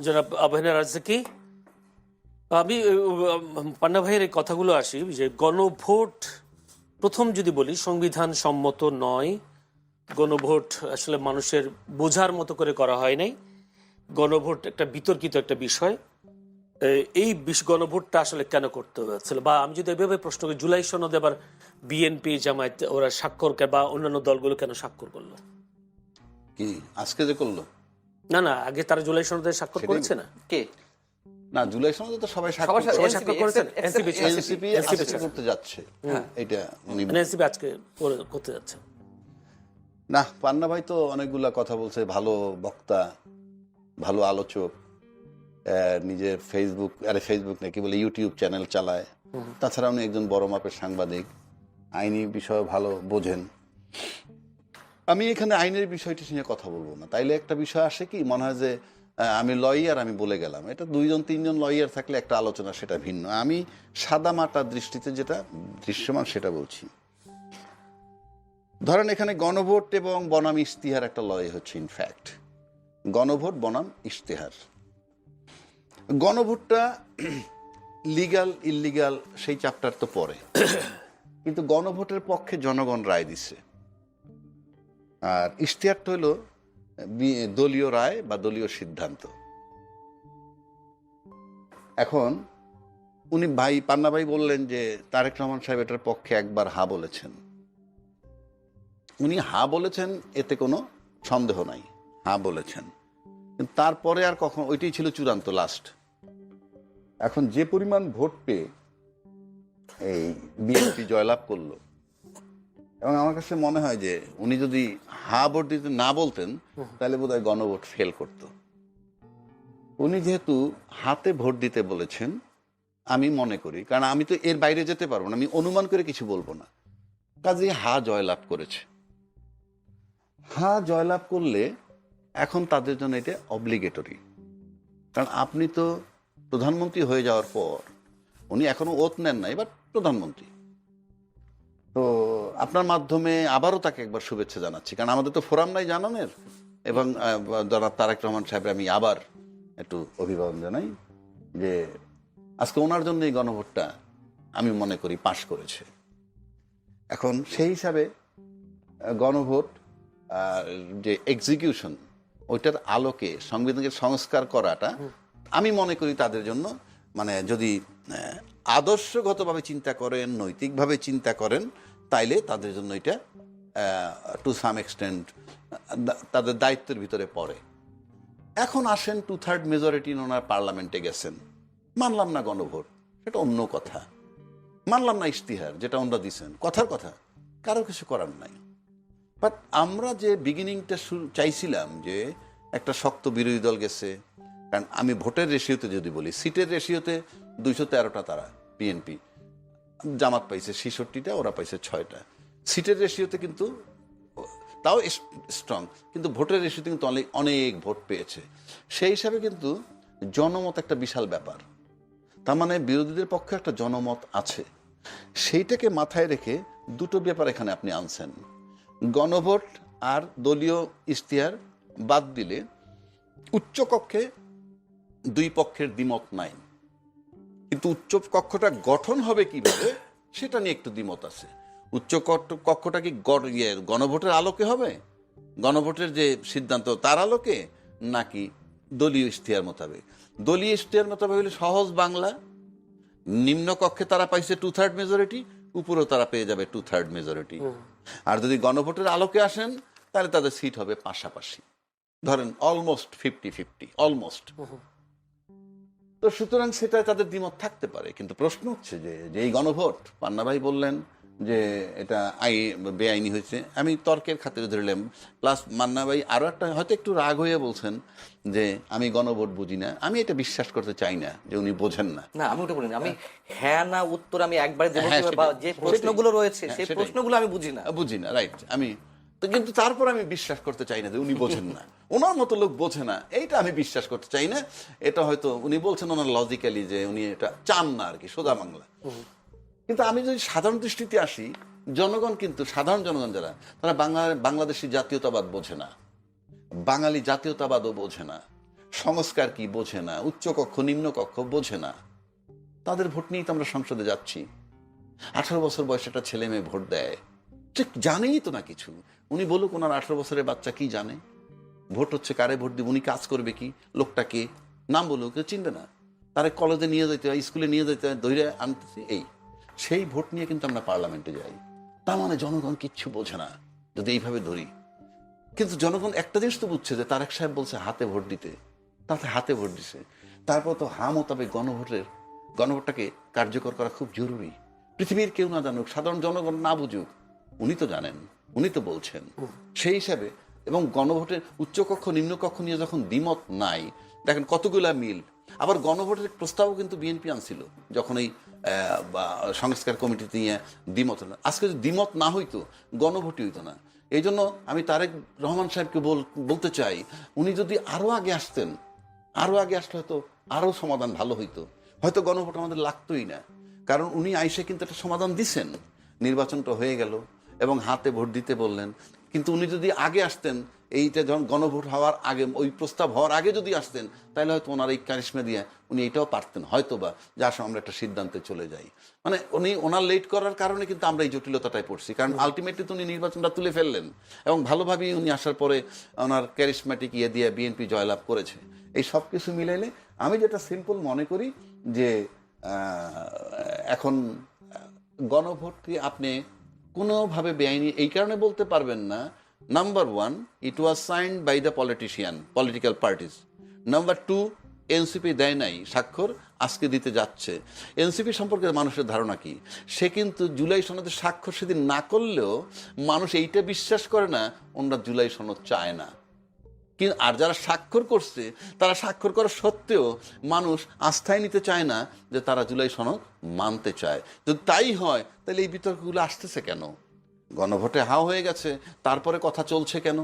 জনাব আবহানা রাজ্জাকি, আমি পান্না ভাইয়ের এই কথাগুলো আসি যে গণভোট প্রথম যদি বলি সংবিধান সম্মত নয়। গণভোট আসলে মানুষের বোঝার মতো করে করা হয় নাই। গণভোট একটা বিতর্কিত একটা বিষয়। এই গণভোটটা আসলে কেন করতে হয়েছিল, বা আমি যদি এভাবে প্রশ্ন করি, জুলাই সনদে আবার বিএনপি জামায়াত ওরা স্বাক্ষর বা অন্যান্য দলগুলো কেন স্বাক্ষর করলো? কি আজকে যে করলো? না না, আগে তারা জুলাই সনদে স্বাক্ষর করেছে না? কে না, জুলাই সনদে তো সবাই সবাই স্বাক্ষর করেছেন। এনসিপি আজকে করতে যাচ্ছে, এটা উনি এনসিপি আজকে করতে যাচ্ছে। না, পান্না ভাই তো অনেকগুলা কথা বলছে, ভালো বক্তা, ভালো আলোচক, নিজের ফেসবুক নাকি বলে ইউটিউব চ্যানেল চালায়। তাছাড়া উনি একজন বড় মাপের সাংবাদিক, আইনি বিষয় ভালো বোঝেন। আমি এখানে আইনের বিষয়টি নিয়ে কথা বলবো না। তাইলে একটা বিষয় আসে কি, মনে হয় যে আমি লয়ার, আমি বলে গেলাম। এটা 2-3জন লয়ার থাকলে একটা আলোচনা, সেটা ভিন্ন। আমি সাদা মাটার দৃষ্টিতে যেটা দৃশ্যমান সেটা বলছি। ধরেন এখানে গণভোট এবং বনাম ইশতেহার একটা লয় হচ্ছে। ইনফ্যাক্ট গণভোট বনাম ইশতেহার, গণভোটটা লিগাল ইললিগাল সেই চ্যাপ্টার তো পরে, কিন্তু গণভোটের পক্ষে জনগণ রায় দিছে। আর ইশতেহারটা হলো দলীয় রায় বা দলীয় সিদ্ধান্ত। এখন উনি পান্না ভাই বললেন যে তারেক রহমান সাহেব এটার পক্ষে একবার হা বলেছেন। উনি হা বলেছেন, এতে কোনো সন্দেহ নাই, হা বলেছেন। কিন্তু তারপরে আর কখন, ওইটাই ছিল চূড়ান্ত লাস্ট। এখন যে পরিমাণ ভোট পেয়ে এই বিএনপি জয়লাভ করলো, এবং আমার কাছে মনে হয় যে উনি যদি হা ভোট দিতে না বলতেন তাহলে বোধহয় গণভোট ফেল করত। উনি যেহেতু হাতে ভোট দিতে বলেছেন, আমি মনে করি, কারণ আমি তো এর বাইরে যেতে পারবো না, আমি অনুমান করে কিছু বলবো না, কাজেই হা জয়লাভ করেছে। হা জয়লাভ করলে এখন তাদের জন্য এটা অব্লিগেটরি। কারণ আপনি তো প্রধানমন্ত্রী হয়ে যাওয়ার পর, উনি এখনো ওত নেন না, এবার প্রধানমন্ত্রী, তো আপনার মাধ্যমে আবারও তাকে একবার শুভেচ্ছা জানাচ্ছি। কারণ আমাদের তো ফোরাম নাই জানানোর, এবং জনাব তারেক রহমান সাহেব আমি আবার একটু অভিবাদন জানাই যে আজকে ওনার জন্য এই গণভোটটা আমি মনে করি পাশ করেছে। এখন সেই হিসাবে গণভোট যে এক্সিকিউশন, ওইটার আলোকে সংবিধানকে সংস্কার করাটা আমি মনে করি তাদের জন্য, মানে যদি আদর্শগতভাবে চিন্তা করেন, নৈতিকভাবে চিন্তা করেন, তাইলে তাদের জন্য এটা টু সাম এক্সটেন্ট তাদের দায়িত্বের ভিতরে পড়ে। এখন আসেন 2/3 মেজরিটি ওনার পার্লামেন্টে গেছেন, মানলাম না গণভোট, সেটা অন্য কথা। মানলাম না ইশতেহার যেটা ওনারা দিচ্ছেন, কথার কথা, কারো কিছু করার নাই। বাট আমরা যে বিগিনিংটা চাইছিলাম যে একটা শক্ত বিরোধী দল গেছে, কারণ আমি ভোটের রেশিওতে যদি বলি, সিটের রেশিওতে 213টা তারা বিএনপি, জামাত পাইছে 66টা, ওরা পাইছে 6টা। সিটের রেশিওতে কিন্তু তাও স্ট্রং, কিন্তু ভোটের রেশিওতে কিন্তু অনেক ভোট পেয়েছে। সেই হিসাবে কিন্তু জনমত একটা বিশাল ব্যাপার। তার মানে বিরোধীদের পক্ষে একটা জনমত আছে। সেইটাকে মাথায় রেখে দুটো ব্যাপার এখানে আপনি আনছেন। গণভোট আর দলীয় ইশতেহার বাদ দিলে উচ্চ কক্ষে দুই পক্ষের দ্বিমত নাই, কিন্তু উচ্চ কক্ষটা গঠন হবে কিভাবে সেটা নিয়ে একটু দ্বিমত আছে। উচ্চ কক্ষটা কি গণভোটের আলোকে হবে, গণভোটের যে সিদ্ধান্ত তার আলোকে, নাকি দলীয় ইশতেহার মোতাবেক? দলীয় ইশতেহার মোতাবেক হলে সহজ বাংলা, নিম্ন কক্ষে তারা পাইছে 2/3 মেজরিটি, উপরেও তারা পেয়ে যাবে 2/3 মেজরিটি। আর যদি গণভোটের আলোকে আসেন তাহলে তাদের সিট হবে পাশাপাশি, ধরেন অলমোস্ট 50-50, অলমোস্ট। তো সুতরাং সেটা তাদের দ্বিমত থাকতে পারে, কিন্তু প্রশ্ন হচ্ছে যে এই গণভোট, পান্না ভাই বললেন যে এটা বেআইনি হয়েছে, আমি তর্কের খাতিরে ধরলাম। প্লাস মান্না ভাই আরো একটা হয়তো একটু রাগ হয়ে বলছেন যে আমি গণভোট বুঝি না। আমি এটা বিশ্বাস করতে চাই না যে উনি বোঝেন না। না, আমি ওটা বলিনি। আমি হ্যাঁ না উত্তর আমি একবারে দেবো, যে প্রশ্নগুলো রয়েছে সেই প্রশ্নগুলো আমি বুঝি না, রাইট। আমি তো, কিন্তু তারপর আমি বিশ্বাস করতে চাই না যে উনি বোঝেন না, ওনার মতো লোক বোঝে না, এইটা আমি বিশ্বাস করতে চাই না। এটা হয়তো উনি বলছেন ওনার লজিক্যালি যে উনি এটা চান না আর কি, সোজা বাংলা। কিন্তু আমি যদি সাধারণ দৃষ্টিতে আসি, জনগণ কিন্তু, সাধারণ জনগণ যারা, তারা বাংলাদেশি জাতীয়তাবাদ বোঝে না, বাঙালি জাতীয়তাবাদও বোঝে না, সংস্কার কি বোঝে না, উচ্চকক্ষ নিম্নকক্ষ বোঝে না, তাদের ভোট নিয়েই তো আমরা সংসদে যাচ্ছি। 18 বছর বয়সে একটা ছেলে মেয়ে ভোট দেয়, ঠিক জানেই তো না কিছু। উনি বলুক ওনার 18 বছরের বাচ্চা কি জানে? ভোট হচ্ছে কারে ভোট দিব, উনি কাজ করবে কি, লোকটাকে নাম বলুক, চিনবে না। তারা কলেজে নিয়ে যেতে হয়, স্কুলে নিয়ে যেতে হয়, ধৈর্য আনতেছি। এই সেই ভোট নিয়ে কিন্তু আমরা পার্লামেন্টে যাই। তার মানে জনগণ কিচ্ছু বোঝে না যদি এইভাবে ধরি। কিন্তু জনগণ একটা জিনিস তো বুঝছে যে তারেক সাহেব বলছে হাতে ভোট দিতে, তাতে হাতে ভোট দিছে। তারপর তো মোতাবেক গণভোটটাকে কার্যকর করা খুব জরুরি। পৃথিবীর কেউ না জানুক, সাধারণ জনগণ না বুঝুক, উনি তো জানেন, উনি তো বলছেন। সেই হিসাবে এবং গণভোটের উচ্চকক্ষ নিম্নকক্ষ নিয়ে যখন দ্বিমত নাই, দেখেন কতগুলা মিল। আবার গণভোটের প্রস্তাবও কিন্তু বিএনপি আনছিল যখন এই সংস্কার কমিটি নিয়ে দ্বিমত না। আজকে যদি দ্বিমত না হইতো গণভোটই হইতো না। এই জন্য আমি তারেক রহমান সাহেবকে বলতে চাই, উনি যদি আরো আগে আসতেন, আরো আগে আসলে হয়তো আরো সমাধান ভালো হইতো, হয়তো গণভোট আমাদের লাগতোই না। কারণ উনি আইসে কিন্তু একটা সমাধান দিছেন, নির্বাচনটা হয়ে গেল এবং হাতে ভোট দিতে বললেন। কিন্তু উনি যদি আগে আসতেন, এইটা যখন গণভোট হওয়ার আগে, ওই প্রস্তাব হওয়ার আগে যদি আসতেন, তাহলে হয়তো ওনার এই কারিশমা দিয়ে উনি এইটাও পারতেন হয়তো বা, যে আসলে আমরা একটা সিদ্ধান্তে চলে যাই। মানে উনি ওনার লেট করার কারণে কিন্তু আমরা এই জটিলতাটায় পড়ছি। কারণ আলটিমেটলি তো উনি নির্বাচনটা তুলে ফেললেন এবং ভালোভাবেই উনি আসার পরে ওনার ক্যারিশম্যাটিক ইয়ে দিয়ে বিএনপি জয়লাভ করেছে। এই সব কিছু মিলাইলে আমি যেটা সিম্পল মনে করি যে এখন গণভোটকে আপনি কোনোভাবে বেআইনি এই কারণে বলতে পারবেন না। Number 1, it was signed by the political parties. Number 2, NCP দেয় নাই স্বাক্ষর, আজকে দিতে যাচ্ছে। এনসিপি সম্পর্কে মানুষের ধারণা কি? সে কিন্তু জুলাই সনদে স্বাক্ষর সেদিন না করলেও মানুষ এইটা বিশ্বাস করে না ওনারা জুলাই সনদ চায় না। কিন্তু আর যারা স্বাক্ষর করছে, তারা স্বাক্ষর করা সত্ত্বেও মানুষ আস্থায় নিতে চায় না যে তারা জুলাই সনদ মানতে চায়। যদি তাই হয় তাহলে এই বিতর্কগুলো আসতেছে কেন? গণভোটে হাও হয়ে গেছে, তারপরে কথা চলছে কেন?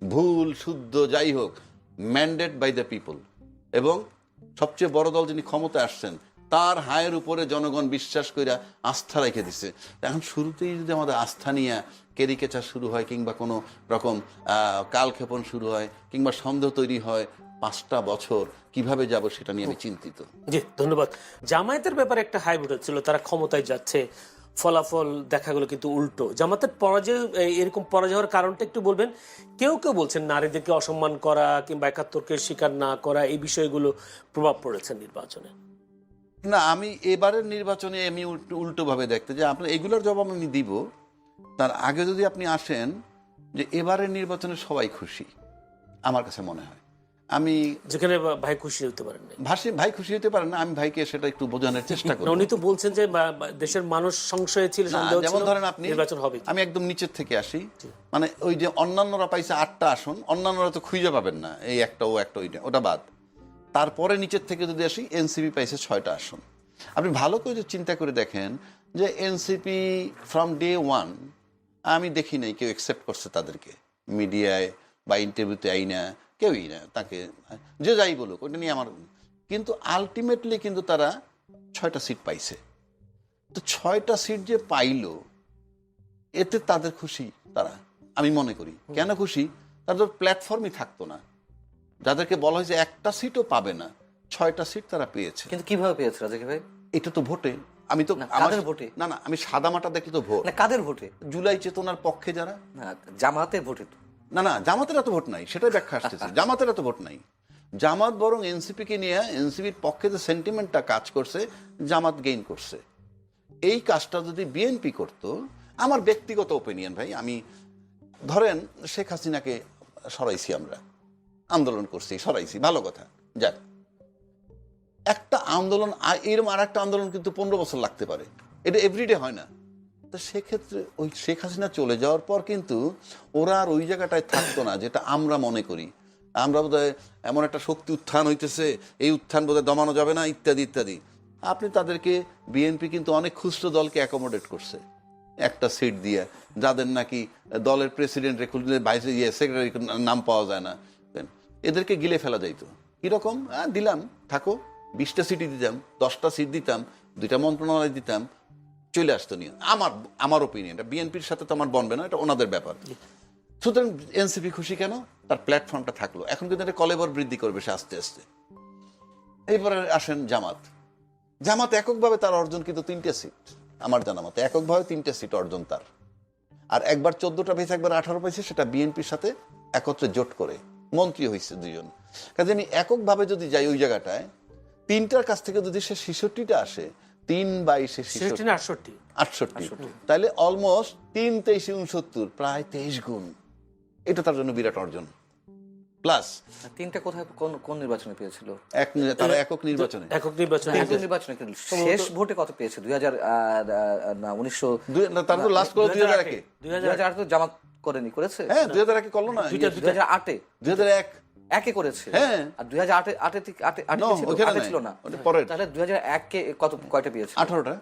ভুল শুদ্ধ যাই হোক, ম্যান্ডেট বাই দ্য পিপল, এবং সবচেয়ে বড় দল যিনি ক্ষমতায় আসছেন তার হায়ের উপরে জনগণ বিশ্বাস কইরা আস্থা রেখে দিছে। এখন শুরুতেই যদি আমাদের আস্থা নিয়ে ক্যারিকেচার শুরু হয়, কিংবা কোনো রকম কালক্ষেপণ শুরু হয়, কিংবা সন্দেহ তৈরি হয়, 5টা বছর কিভাবে যাব সেটা নিয়ে আমি চিন্তিত। জি, ধন্যবাদ। জামায়াতের ব্যাপারে একটা হাইব্রিড হচ্ছিল, তারা ক্ষমতায় যাচ্ছে, ফলাফল দেখা গেল কিন্তু উল্টো। জামাতের পরাজয়, এরকম পরাজয় হওয়ার কারণটা একটু বলবেন? কেউ কেউ বলছেন নারীদেরকে অসম্মান করা কিংবা 71কে স্বীকার না করা, এই বিষয়গুলো প্রভাব পড়েছে নির্বাচনে। না, আমি এবারের নির্বাচনে আমি উল্টোভাবে দেখতে যে আপনার এগুলোর জবাব আমি দিব। তার আগে যদি আপনি আসেন যে এবারের নির্বাচনে সবাই খুশি, আমার কাছে মনে হয়। আমি যেখানে ভাই খুশি হতে পারেন না, ভাই খুশি হতে পারেন না, আমি ভাইকে সেটা একটু বোঝানোর চেষ্টা করি। উনি তো বলছেন যে দেশের মানুষ সংশয়ে ছিল, সন্দেহ ছিল, যেমন ধরেন আপনি নির্বাচন হবে। আমি একদম নিচের থেকে আসি, মানে ওই যে অন্যান্যরা পাইছে 8টা আসন, অন্যান্যরা তো খুঁজে পাবেন না, এই একটা ও একটা ওটা বাদ। তারপরে নিচের থেকে যদি আসি, এনসিপি পাইছে 6টা আসন। আপনি ভালো করে চিন্তা করে দেখেন যে এনসিপি ফ্রম ডে 1 আমি দেখি নাই কেউ অ্যাকসেপ্ট করছে তাদেরকে, মিডিয়ায় বা ইন্টারভিউতে আই না, কেউই না, তাকে যে যাই বলুক ওটা নিয়ে আমার। কিন্তু আলটিমেটলি কিন্তু তারা 6টা সিট পাইছে। তো 6টা সিট যে পাইল, এতে তাদের খুশি তারা, আমি মনে করি। কেন খুশি? তাদের প্ল্যাটফর্মই থাকতো না, যাদেরকে বলা হয়েছে একটা সিটও পাবে না, 6টা সিট তারা পেয়েছে। কিন্তু কিভাবে পেয়েছে রাজাকি ভাই? এটা তো ভোটে। আমি তো কাদের ভোটে? না, আমি সাদা মাটা দেখলে তো ভোট। না, কাদের ভোটে? জুলাই চেতনার পক্ষে যারা। না, জামাতের ভোটে তো। না, জামাতের এত ভোট নাই, সেটাই ব্যাখ্যা আসতেছে। জামাতের এত ভোট নাই। জামাত বরং এনসিপিকে নিয়ে, এনসিপির পক্ষে যে সেন্টিমেন্টটা কাজ করছে, জামাত গেইন করছে। এই কাজটা যদি বিএনপি করতো, আমার ব্যক্তিগত ওপিনিয়ন ভাই, আমি ধরেন শেখ হাসিনাকে সরাইছি, আমরা আন্দোলন করছি, সরাইছি, ভালো কথা, যাক। একটা আন্দোলন এরকম আর একটা আন্দোলন কিন্তু 15 বছর লাগতে পারে, এটা এভরিডে হয় না। তো সেক্ষেত্রে ওই শেখ হাসিনা চলে যাওয়ার পর কিন্তু ওরা আর ওই জায়গাটায় থাকতো না, যেটা আমরা মনে করি। আমরা বোধহয় এমন একটা শক্তি উত্থান হইতেছে, এই উত্থান বোধহয় দমানো যাবে না, ইত্যাদি ইত্যাদি। আপনি তাদেরকে, বিএনপি কিন্তু অনেক খুচরো দলকে অ্যাকোমোডেট করছে একটা সিট দিয়ে, যাদের নাকি দলের প্রেসিডেন্ট ভাইস সেক্রেটারি নাম পাওয়া যায় না, এদেরকে গিলে ফেলা যাইতো। কিরকম? দিলাম, থাকো, 20টা সিটই দিতাম, 10টা সিট দিতাম, 2টা মন্ত্রণালয় দিতাম, চলে আসতো নিয়ে। আমার ওপিনিয়নটা, বিএনপির সাথে তো আমার বনবে না, এটা ওনাদের ব্যাপার। সুতরাং এনসিপি খুশি কেন? তার প্ল্যাটফর্মটা থাকলো। এখন কিন্তু এটা কলেবর বৃদ্ধি করবে সে আস্তে আস্তে। এইবারে আসেন জামাত। জামাত এককভাবে তার অর্জন কিন্তু 3টে সিট, আমার জানা মতে এককভাবে 3টে সিট অর্জন তার। আর একবার 14টা পেয়েছে, একবার 18 পেয়েছে, সেটা বিএনপির সাথে একত্রে জোট করে মন্ত্রী হয়েছে 2জন। কাজে আমি এককভাবে যদি যাই ওই জায়গাটায়, 3টার কাছ থেকে যদি সে 66টা আসে, 3/22 68, তাহলে অলমোস্ট 3 23 69, প্রায় 23 গুণ। এটা তার জন্য বিরাট অর্জন। প্লাস 3টা কোথায় কোন নির্বাচনে পেয়েছিল? তারা একক নির্বাচনে কিন্তু শেষ ভোটে কত পেয়েছে? 1900 তার তো লাস্ট করে 2001 2008 তো জামাত করেছে। হ্যাঁ 2001 করলো না, 2008 2001 একে করেছে। হ্যাঁ, আর 2008 ছিল না, তাহলে 2001 কে কয়টা পেয়েছে? 18টা।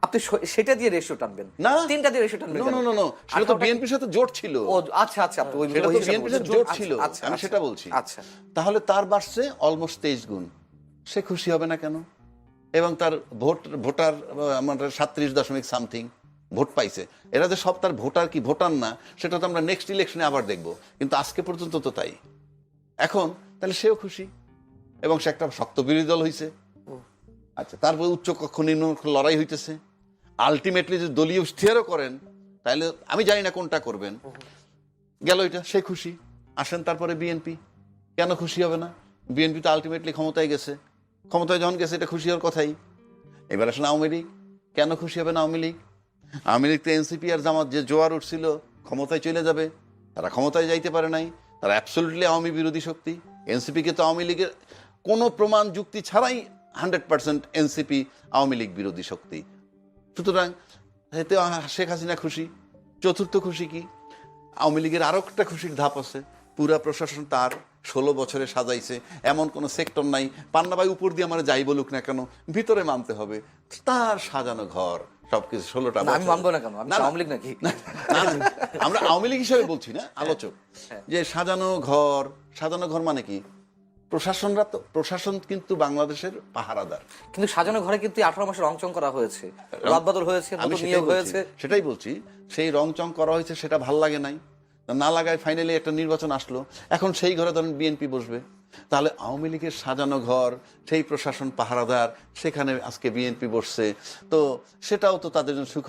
আপনি সেটা দিয়ে রেশিও টানবেন না, 3টা দিয়ে রেশিও টানবেন? না, সেটা তো বিএনপির সাথে জোট ছিল। ও আচ্ছা, আপনি ওই সেটা তো বিএনপির সাথে জোট ছিল, আমি সেটা বলছি। আচ্ছা, তাহলে তার বাড়ছে অলমোস্ট 23 গুণ। সে খুশি হবে না কেন? এবং তার ভোটার আমাদের 37 সামথিং ভোট পাইছে। এরা যে সব তার ভোটার কি ভোটার না, সেটা তো আমরা নেক্সট ইলেকশনে আবার দেখব, কিন্তু আজকে পর্যন্ত তো তাই। এখন তাহলে সেও খুশি, এবং সে একটা শক্ত বিরোধী দল হয়েছে। আচ্ছা, তারপরে উচ্চ কক্ষ নিম্ন কক্ষ লড়াই হইতেছে। আলটিমেটলি যদি দলীয় স্থিরও করেন, তাহলে আমি জানি না কোনটা করবেন, গেল এটা, সে খুশি। আসেন তারপরে বিএনপি, কেন খুশি হবে না? বিএনপি তো আলটিমেটলি ক্ষমতায় গেছে, ক্ষমতায় যখন গেছে এটা খুশি হওয়ার কথাই। এবার আসেন আওয়ামী লীগ, কেন খুশি হবে না আওয়ামী লীগ? আওয়ামী লীগ তো এনসিপি আর জামাত যে জোয়ার উঠছিল ক্ষমতায় চলে যাবে, তারা ক্ষমতায় যাইতে পারে নাই, তারা অ্যাবসলিউটলি আওয়ামী বিরোধী শক্তি। এনসিপিকে তো আওয়ামী লীগের কোনো প্রমাণ যুক্তি ছাড়াই 100% এনসিপি আওয়ামী লীগ বিরোধী শক্তি। সুতরাং এতে শেখ হাসিনা খুশি। চতুর্থ খুশি কি? আওয়ামী লীগের আরো একটা খুশির ধাপ আছে, পুরা প্রশাসন তার 16 বছরে সাজাইছে, এমন কোন সেক্টর নাই। পান্নাবাই উপর দিয়ে আমার যাই বলুক না কেন, ভিতরে মানতে হবে তার সাজানো ঘর সবকিছু। 16টা আমি মানবো না কেন? আমি আওয়ামী লীগ নাকি? আমরা আওয়ামী লীগ হিসেবে বলছি না, আলোচক। যে সাজানো ঘর মানে কি? প্রশাসন কিন্তু বাংলাদেশের পাহারাদার। কিন্তু সাজানো ঘরে কিন্তু 18 মাসে রংচং করা হয়েছে, রদবদল হয়েছে, নিয়োগ হয়েছে। সেটাই বলছি, সেই রংচং করা হয়েছে, সেটা ভাল লাগে নাই, না লাগায় ফাইনালি একটা নির্বাচন আসলো। এখন সেই ঘরে ধরেন বিএনপি বসবে, তাহলে আওয়ামী লীগের সাজানো ঘর, সেই প্রশাসন পাহারাদার, সেখানে আজকে বিএনপি বসছে, তো সেটাও তো তাদের জন্য সুখ।